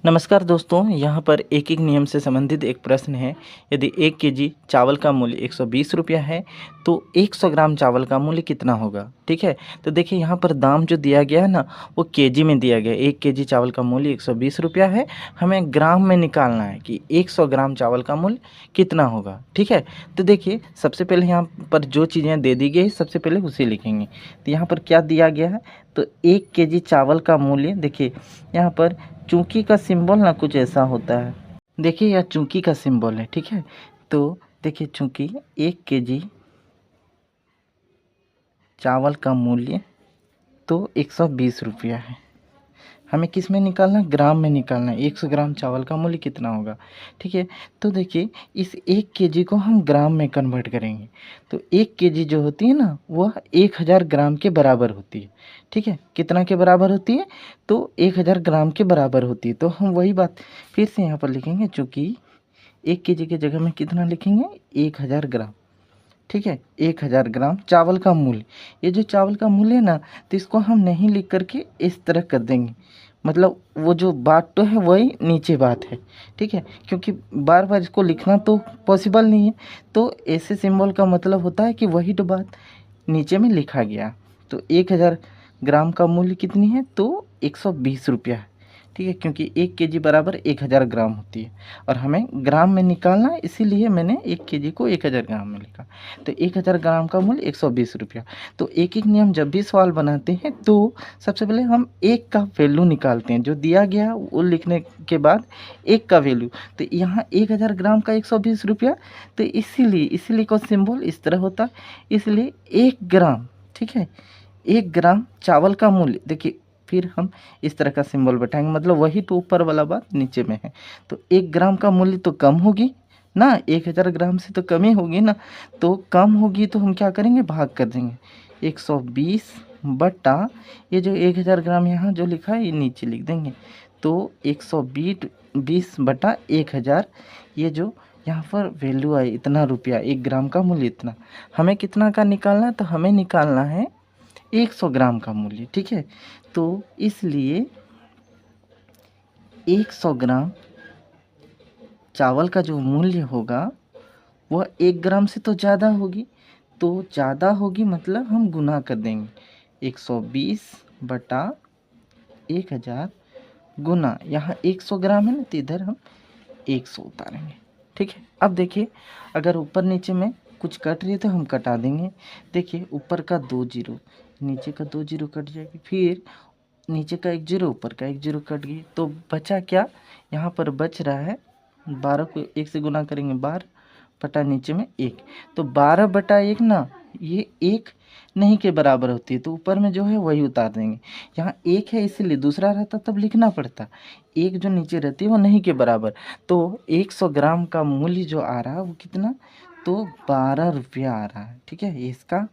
नमस्कार दोस्तों, यहाँ पर एक नियम से संबंधित एक प्रश्न है। यदि 1 केजी चावल का मूल्य 120 रुपया है, तो 100 ग्राम चावल का मूल्य कितना होगा? ठीक है, तो देखिए यहाँ पर दाम जो दिया गया है ना, वो केजी में दिया गया है। 1 केजी चावल का मूल्य 120 रुपया है, हमें ग्राम में निकालना है कि 100 ग्राम चावल का मूल्य कितना होगा। ठीक है, तो देखिए सबसे पहले यहाँ पर जो चीज़ें दे दी गई, सबसे पहले उसे लिखेंगे। तो यहाँ पर क्या दिया गया है, तो 1 केजी चावल का मूल्य देखिए यहाँ पर चूंकि का सिंबल ना कुछ ऐसा होता है। देखिए यह चूंकि का सिंबल है। ठीक है, तो देखिए चूंकि 1 केजी चावल का मूल्य तो 120 रुपया है। हमें किस में निकालना है? ग्राम में निकालना है। 100 ग्राम चावल का मूल्य कितना होगा? ठीक है, तो देखिए इस 1 केजी को हम ग्राम में कन्वर्ट करेंगे। तो 1 केजी जो होती है ना, वह 1000 ग्राम के बराबर होती है। ठीक है, कितना के बराबर होती है? तो 1000 ग्राम के बराबर होती है। तो हम वही बात फिर से यहाँ पर लिखेंगे, चूँकि 1 केजी की जगह में कितना लिखेंगे? 1000 ग्राम। ठीक है, 1000 ग्राम चावल का मूल्य। ये जो चावल का मूल्य है ना, तो इसको हम नहीं लिख करके इस तरह कर देंगे। मतलब वो जो बात तो है वही नीचे बात है। ठीक है, क्योंकि बार बार इसको लिखना तो पॉसिबल नहीं है। तो ऐसे सिंबल का मतलब होता है कि वही तो बात नीचे में लिखा गया। तो 1000 ग्राम का मूल्य कितनी है? तो 120 रुपया है। ठीक है, क्योंकि 1 केजी बराबर 1000 ग्राम होती है और हमें ग्राम में निकालना है, इसीलिए मैंने 1 केजी को 1000 ग्राम में लिखा। तो 1000 ग्राम का मूल्य 120 रुपया। तो एक एक नियम जब भी सवाल बनाते हैं तो सबसे पहले हम एक का वैल्यू निकालते हैं, जो दिया गया वो लिखने के बाद एक का वैल्यू। तो यहाँ 1000 ग्राम का 120 रुपया, तो इसीलिए का सिंबल इस तरह होता है, इसलिए 1 ग्राम। ठीक है, 1 ग्राम चावल का मूल्य देखिए, फिर हम इस तरह का सिंबल बैठाएंगे, मतलब वही तो ऊपर वाला बात नीचे में है। तो 1 ग्राम का मूल्य तो कम होगी ना, 1000 ग्राम से तो कम ही होगी ना। तो कम होगी तो हम क्या करेंगे? भाग कर देंगे 120 बटा ये जो 1000 ग्राम यहाँ जो लिखा है ये नीचे लिख देंगे। तो 120 बटा 1000, ये जो यहाँ पर वैल्यू आई इतना रुपया, 1 ग्राम का मूल्य इतना। हमें कितना का निकालना है? तो हमें निकालना है 100 ग्राम का मूल्य। ठीक है, तो इसलिए 100 ग्राम चावल का जो मूल्य होगा वह 1 ग्राम से तो ज़्यादा होगी। तो ज़्यादा होगी मतलब हम गुना कर देंगे 120 बटा 1000 गुना, यहाँ 100 ग्राम है ना, तो इधर हम 100 उतारेंगे। ठीक है, अब देखिए अगर ऊपर नीचे में कुछ कट रही है तो हम कटा देंगे। देखिए ऊपर का 2 जीरो, नीचे का 2 जीरो कट जाएगी, फिर नीचे का 1 जीरो, ऊपर का 1 जीरो कट गई, तो बचा क्या? यहाँ पर बच रहा है 12 को 1 से गुना करेंगे 12 बटा नीचे में 1। तो 12 बटा 1 ना, ये 1 नहीं के बराबर होती है, तो ऊपर में जो है वही उतार देंगे। यहाँ 1 है इसलिए, दूसरा रहता तब लिखना पड़ता। 1 जो नीचे रहती है वो नहीं के बराबर। तो 100 ग्राम का मूल्य जो आ रहा है वो कितना? तो 12 रुपया आ रहा है। ठीक है, ये इसका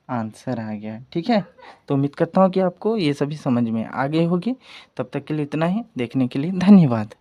आंसर आ गया। ठीक है, तो उम्मीद करता हूँ कि आपको ये सभी समझ में आ गए होगी। तब तक के लिए इतना ही। देखने के लिए धन्यवाद।